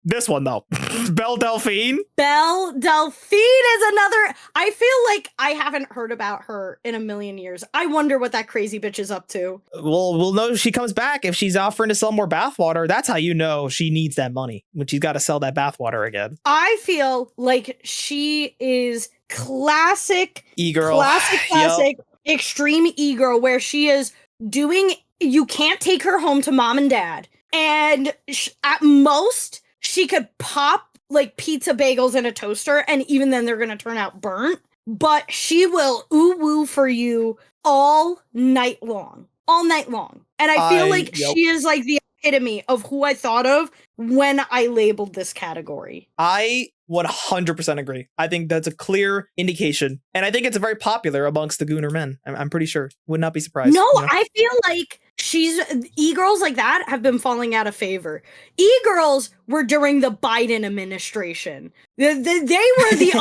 This one, though. Belle Delphine. Belle Delphine is another. I feel like I haven't heard about her in a million years. I wonder what that crazy bitch is up to. Well, we'll know if she comes back. If she's offering to sell more bathwater, that's how you know she needs that money, when she's got to sell that bathwater again. I feel like she is classic e-girl. Classic extreme e-girl, where she is doing, you can't take her home to mom and dad. And at most, she could pop like pizza bagels in a toaster, and even then they're going to turn out burnt. But she will ooh-woo for you all night long. All night long. And I feel like she is like the epitome of who I thought of when I labeled this category. I 100% agree. I think that's a clear indication. And I think it's very popular amongst the gooner men. I'm pretty sure. Would not be surprised. No, I feel like e-girls like that have been falling out of favor. E-girls were during the Biden administration. They were the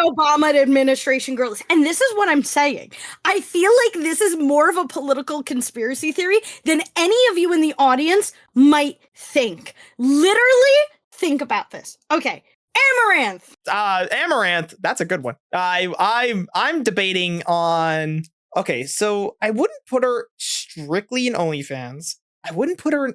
Obama administration girls. And this is what I'm saying. I feel like this is more of a political conspiracy theory than any of you in the audience might think. Literally think about this. Okay. Amaranth. Amaranth. That's a good one. I'm debating on. Okay, so I wouldn't put her strictly in OnlyFans. I wouldn't put her in.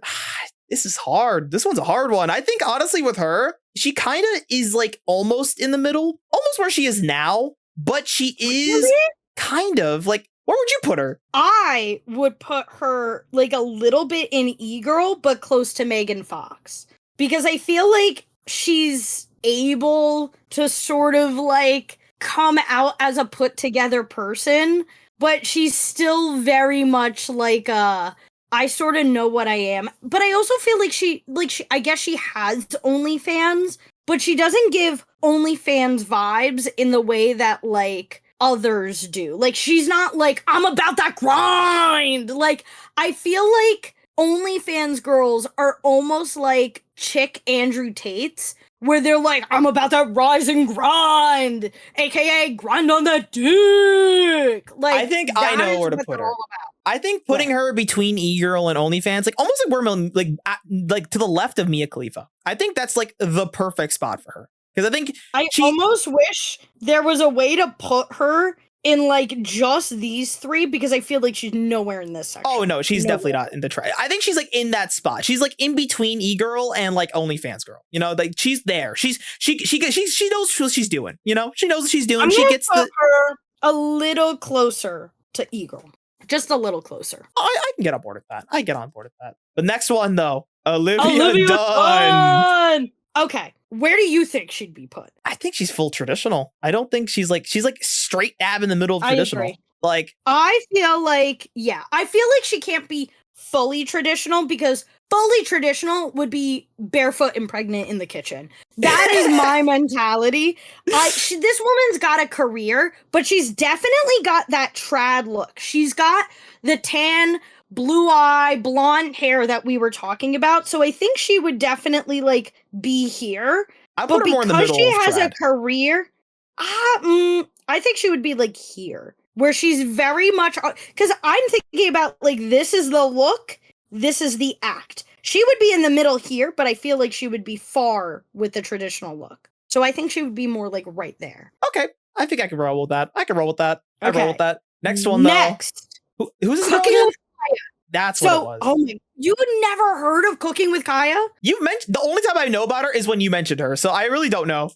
This is hard. This one's a hard one. I think honestly with her, she kind of is like almost in the middle, almost where she is now, but she is kind of like, where would you put her? I would put her like a little bit in e-girl, but close to Megan Fox. Because I feel like she's able to sort of like come out as a put together person, but she's still very much like I sort of know what I am. But I also feel like she I guess she has OnlyFans, but she doesn't give OnlyFans vibes in the way that like others do. Like, she's not like, I'm about that grind. Like, I feel like OnlyFans girls are almost like chick Andrew Tates, where they're like, I'm about that rise and grind, aka grind on that dick. Like, I think I know where to put her. I think putting her between e-girl and OnlyFans, like almost like we're like to the left of Mia Khalifa. I think that's like the perfect spot for her, because I think I almost wish there was a way to put her in like just these three, because I feel like she's nowhere in this section. Oh no, she's definitely not in the try. I think she's like in that spot. She's like in between e-girl and like OnlyFans girl. You know, like she's there. She knows what she's doing. You know, she knows what she's doing. She gets her a little closer to e-girl, just a little closer. I can get on board with that. I get on board with that. The next one though, Olivia Dunn. Okay, where do you think she'd be put? I think she's full traditional. I don't think she's like straight dab in the middle of traditional. I agree. Like, I feel like she can't be fully traditional, because fully traditional would be barefoot and pregnant in the kitchen. That is my mentality. This woman's got a career, but she's definitely got that trad look. She's got the tan, blue eye, blonde hair that we were talking about. So I think she would definitely like be here. I put her more in the because middle she of has a trad. career, I think she would be like here, where she's very much, because I'm thinking about like, this is the look, this is the act. She would be in the middle here, but I feel like she would be far with the traditional look. So I think she would be more like right there. Okay, I think I can roll with that. I can roll with that. I roll Okay. with that. Next one, though. Next, Who's this girl Cooking again? with Kaya. That's what it was. Oh my, you never heard of Cooking with Kaya? You mentioned the only time I know about her is when you mentioned her, so I really don't know.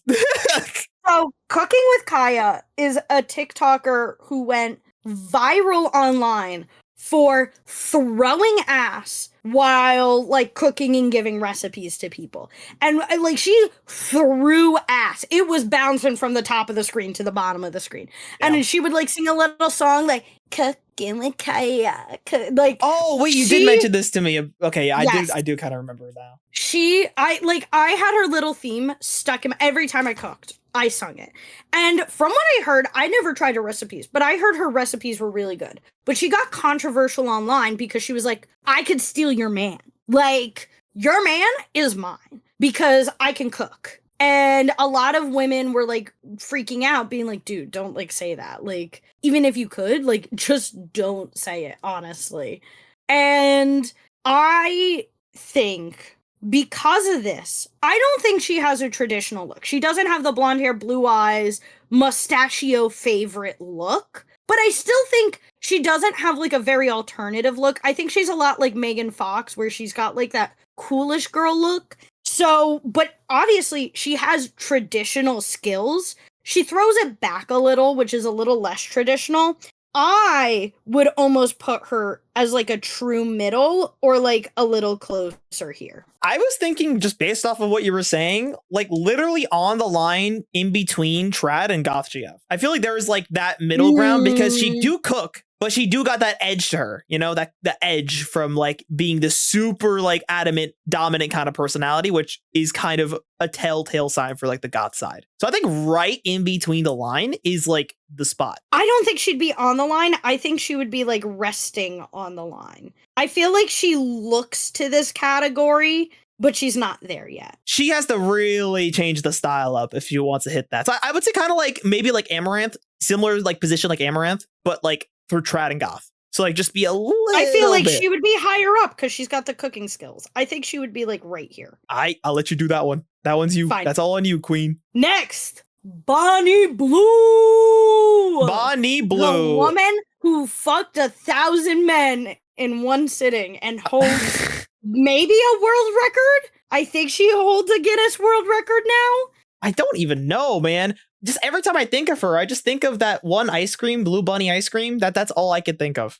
So, Cooking with Kaya is a TikToker who went viral online for throwing ass while like cooking and giving recipes to people. And like she threw ass. It was bouncing from the top of the screen to the bottom of the screen. Yeah. And then she would like sing a little song like Cooking with Kaya. Like, oh wait, you did mention this to me. Okay, yeah, yes. I do kind of remember now. I had her little theme stuck in every time I cooked. I sung it. And from what I heard, I never tried her recipes, but I heard her recipes were really good. But she got controversial online because she was like, I could steal your man. Like, your man is mine because I can cook. And a lot of women were like freaking out, being like, dude, don't like say that. Like, even if you could, like, just don't say it, honestly. And I think because of this, I don't think she has a traditional look. She doesn't have the blonde hair, blue eyes, mustachio favorite look. But I still think she doesn't have like a very alternative look. I think she's a lot like Megan Fox, where she's got like that coolish girl look. So, but obviously she has traditional skills. She throws it back a little, which is a little less traditional. I would almost put her as like a true middle or like a little closer here. I was thinking just based off of what you were saying, like literally on the line in between trad and goth GF. I feel like there is like that middle ground because she do cook, but she do got that edge to her, you know, that the edge from like being the super like adamant, dominant kind of personality, which is kind of a telltale sign for like the goth side. So I think right in between the line is like the spot. I don't think she'd be on the line. I think she would be like resting on the line. I feel like she looks to this category, but she's not there yet. She has to really change the style up if she wants to hit that. So I would say kind of like maybe like Amaranth, similar like position like Amaranth, but like for trad and goth. So like just be a little I feel like bit. She would be higher up because she's got the cooking skills. I think she would be like right here. I'll let you do that one. That one's you. Fine. That's all on you, queen. Next, Bonnie Blue. Bonnie Blue. The woman who fucked 1,000 men in one sitting and holds maybe a world record. I think she holds a Guinness World Record now. I don't even know, man. Just every time I think of her, I just think of that one ice cream, Blue Bunny ice cream. That's all I could think of.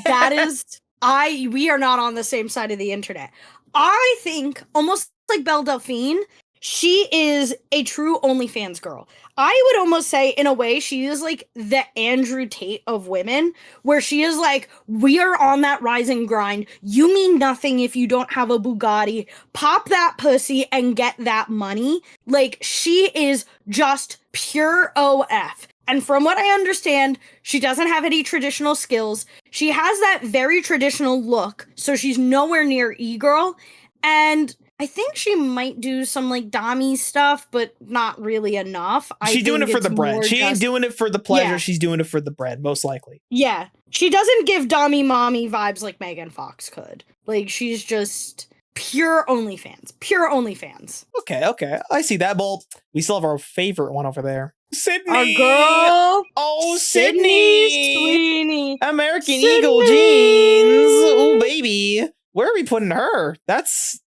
That is, we are not on the same side of the internet. I think almost like Belle Delphine, she is a true OnlyFans girl. I would almost say, in a way, she is like the Andrew Tate of women, where she is like, we are on that rising grind. You mean nothing if you don't have a Bugatti. Pop that pussy and get that money. Like, she is just pure OF. And from what I understand, she doesn't have any traditional skills. She has that very traditional look, so she's nowhere near e-girl. And I think she might do some like Dami stuff, but not really enough. She's doing it for the bread. She ain't doing it for the pleasure. Yeah. She's doing it for the bread, most likely. Yeah. She doesn't give Dami mommy vibes like Megan Fox could. Like, she's just pure OnlyFans. Pure OnlyFans. Okay. I see that. Well, we still have our favorite one over there. Sydney! Our girl! Oh, Sydney Sweeney! American Eagle jeans! Oh, baby. Where are we putting her?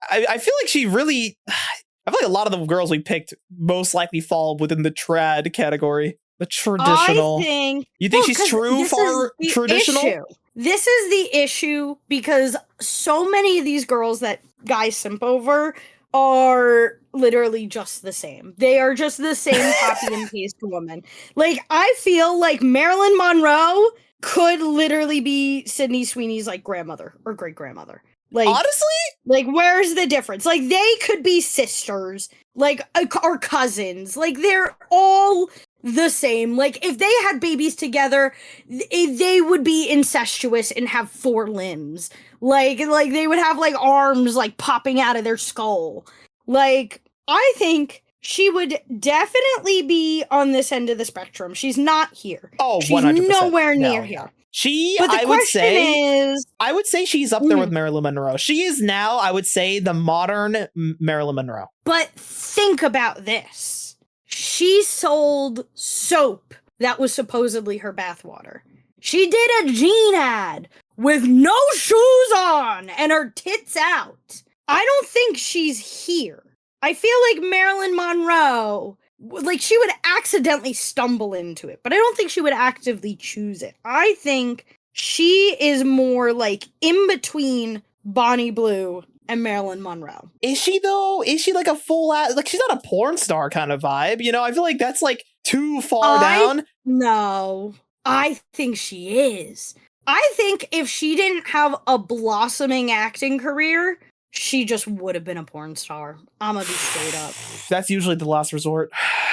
I feel like she really... I feel like a lot of the girls we picked most likely fall within the trad category. The traditional. You think she's far traditional? Issue. This is the issue because so many of these girls that guys simp over are literally just the same. They are just the same copy and paste woman. Like, I feel like Marilyn Monroe could literally be Sydney Sweeney's like grandmother or great grandmother. Like, honestly, like, where's the difference? Like, they could be sisters, like, or cousins. Like, they're all the same. Like, if they had babies together, they would be incestuous and have 4 limbs. Like they would have like arms like popping out of their skull. Like, I think she would definitely be on this end of the spectrum. She's not here. Oh, she's 100%. nowhere near here. But the question is, I would say she's up there with Marilyn Monroe. She is now, I would say, the modern Marilyn Monroe. But think about this. She sold soap that was supposedly her bathwater. She did a jean ad with no shoes on and her tits out. I don't think she's here. I feel like Marilyn Monroe, like, she would accidentally stumble into it, but I don't think she would actively choose it. I think she is more like in between Bonnie Blue and Marilyn Monroe. Is she though? Is she like a full like, she's not a porn star kind of vibe, you know? I feel like that's like too far down. No, I think she is. I think if she didn't have a blossoming acting career, she just would have been a porn star. I'm gonna be straight up. That's usually the last resort.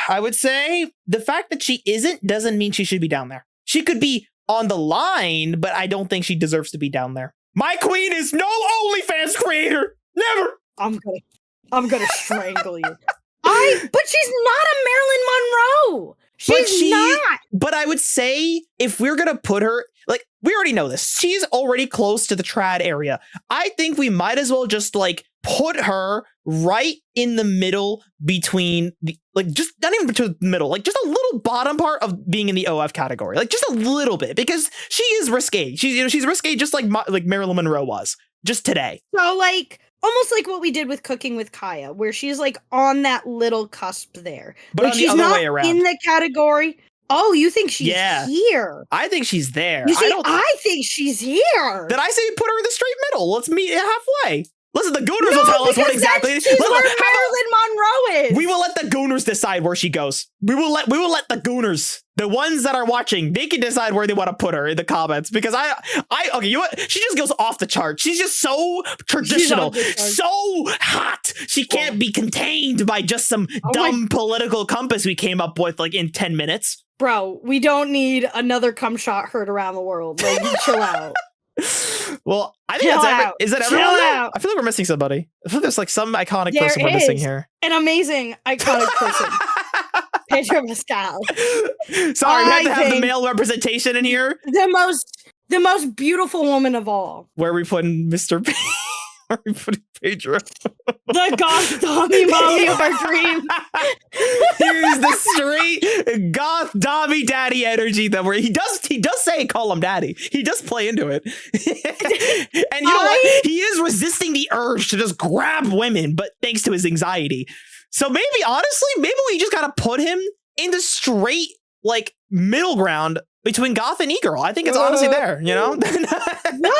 I would say the fact that she isn't doesn't mean she should be down there. She could be on the line, but I don't think she deserves to be down there. My queen is no OnlyFans creator. Never. I'm gonna strangle you. But she's not a Marilyn Monroe. She's not. But I would say if we're gonna put her, like, we already know this. She's already close to the trad area. I think we might as well just like put her right in the middle between the, like, just not even between the middle, like just a little bottom part of being in the OF category, like just a little bit, because she is risque. She's risque just like Marilyn Monroe was just today. So like almost like what we did with Cooking with Kaya, where she's like on that little cusp there, but like, she's not in the category. Oh, you think she's here? I think she's there. You see, I think she's here. Did I say put her in the straight middle? Let's meet halfway. Listen, the gooners will tell us what exactly. She's where Marilyn Monroe is. We will let the gooners decide where she goes. We will let the gooners, the ones that are watching, they can decide where they want to put her in the comments. Because okay, you know what? She just goes off the chart. She's just so traditional, so hot. She can't be contained by just some dumb political compass we came up with like in 10 minutes. Bro, we don't need another cum shot heard around the world. Like, chill out. Well, I think is that everyone? I feel like we're missing somebody. I feel like there's like some iconic person we're missing here. An amazing iconic person. Pedro Pascal. Sorry, we had to have the male representation in here. The most beautiful woman of all. Where are we putting Mr. P? Where are we putting Pedro? The goth Tommy Molly of our dreams. Here's the straight goth Dobby daddy energy that he does say call him daddy. He does play into it. And you know what? He is resisting the urge to just grab women, but thanks to his anxiety. So maybe we just gotta put him in the straight like middle ground between goth and e-girl. I think it's honestly there, you know? What? No,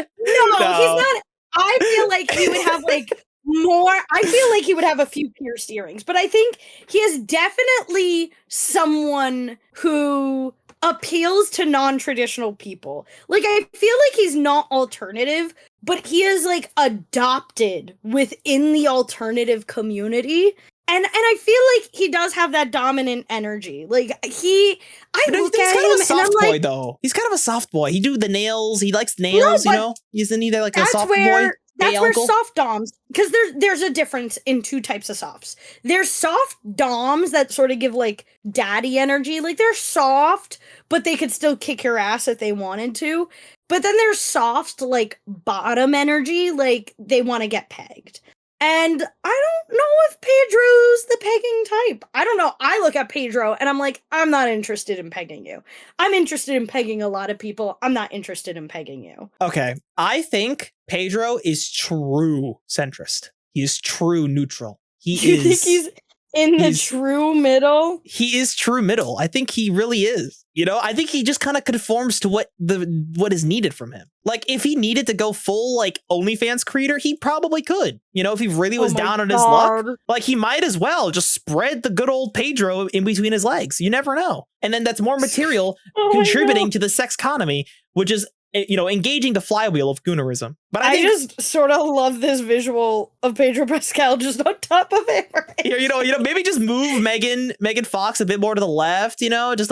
he's not. I feel like he would have like more. I feel like he would have a few pierced earrings, but I think he is definitely someone who appeals to non-traditional people. Like, I feel like he's not alternative, but he is like adopted within the alternative community. And I feel like he does have that dominant energy. Like, I look at him and I'm like, boy, though. He's kind of a soft boy. He do the nails. He likes nails, you know? Isn't he like a soft boy? That's where soft doms, because there's a difference in two types of softs. There's soft doms that sort of give like daddy energy. Like, they're soft, but they could still kick your ass if they wanted to. But then there's soft, like, bottom energy, like they want to get pegged. And I don't know if Pedro's the pegging type. I don't know. I look at Pedro and I'm like, I'm not interested in pegging you. I'm interested in pegging a lot of people. I'm not interested in pegging you. Okay. I think Pedro is true centrist. He is true neutral. You think he's in the true middle? He is true middle. I think he really is. You know, I think he just kind of conforms to what is needed from him. Like, if he needed to go full, like, OnlyFans creator, he probably could. You know, if he really was down on his luck, like, he might as well just spread the good old Pedro in between his legs. You never know. And then that's more material contributing to the sex economy, which is, you know, engaging the flywheel of goonerism. But I just sort of love this visual of Pedro Pascal just on top of it. Right? You know, maybe just move Megan Fox a bit more to the left. You know, just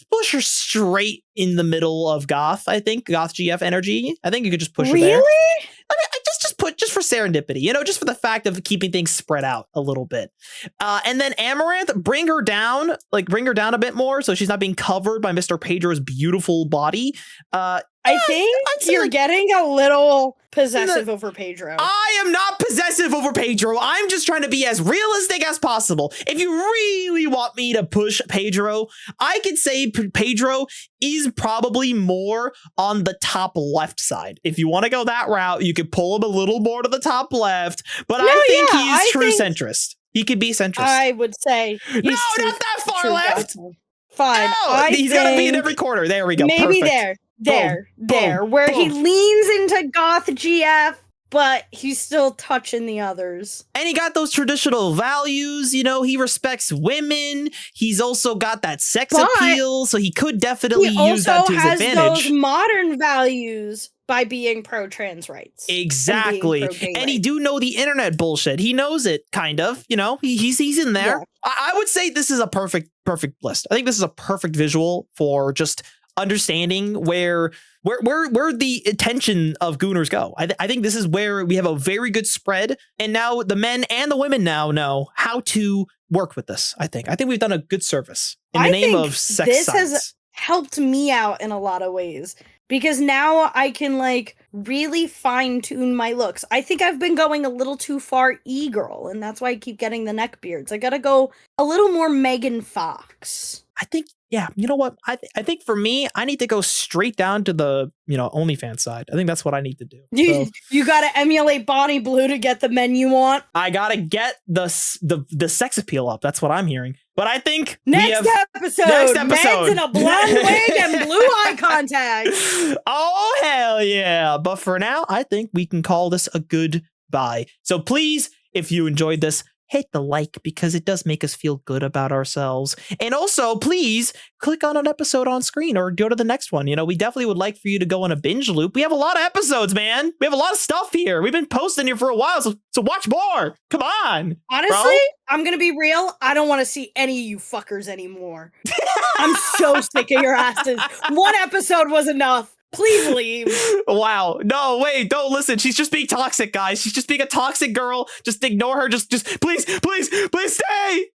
push her straight in the middle of goth. I think goth GF energy. I think you could just push her there. Really? I mean, just just for serendipity, just for the fact of keeping things spread out a little bit. And then Amaranth, bring her down a bit more so she's not being covered by Mr. Pedro's beautiful body. I think you're getting a little possessive over Pedro. I am not possessive over Pedro. I'm just trying to be as realistic as possible. If you really want me to push Pedro, I could say Pedro is probably more on the top left side. If you want to go that route, you could pull him a little more to the top left. But I think he's true centrist. He could be centrist. I would say no, not that far left. Fine. No, he's got to be in every corner. There we go. Maybe Perfect. there, Boom. where Boom. he leans into goth GF, but he's still touching the others. And he got those traditional values, he respects women. He's also got that sex appeal, so he could definitely use that to his advantage. He also has those modern values by being pro-trans rights. Exactly. And he do know the internet bullshit. He knows it, kind of. He's in there. Yeah. I would say this is a perfect list. I think this is a perfect visual for just understanding where the attention of Gooners go. I think this is where we have a very good spread, and now the men and the women now know how to work with this. I think we've done a good service in the name of sex science. Has helped me out in a lot of ways, because now I can really fine tune my looks. I think I've been going a little too far e-girl, and that's why I keep getting the neck beards. I gotta go a little more Megan Fox. I think, yeah, you know what? I think for me, I need to go straight down to the, OnlyFans side. I think that's what I need to do. You got to emulate Bonnie Blue to get the men you want. I got to get the sex appeal up. That's what I'm hearing. But I think next episode, Medz in a blonde wig and blue eye contact. Oh, hell yeah. But for now, I think we can call this a goodbye. So please, if you enjoyed this, hit the like, because it does make us feel good about ourselves. And also, please click on an episode on screen or go to the next one. We definitely would like for you to go on a binge loop. We have a lot of episodes, man. We have a lot of stuff here. We've been posting here for a while, so watch more. Come on. Honestly, I'm going to be real. I don't want to see any of you fuckers anymore. I'm so sick of your asses. One episode was enough. Please leave. Wow. No, wait, don't listen. She's just being toxic, guys. She's just being a toxic girl. Just ignore her. Just please stay.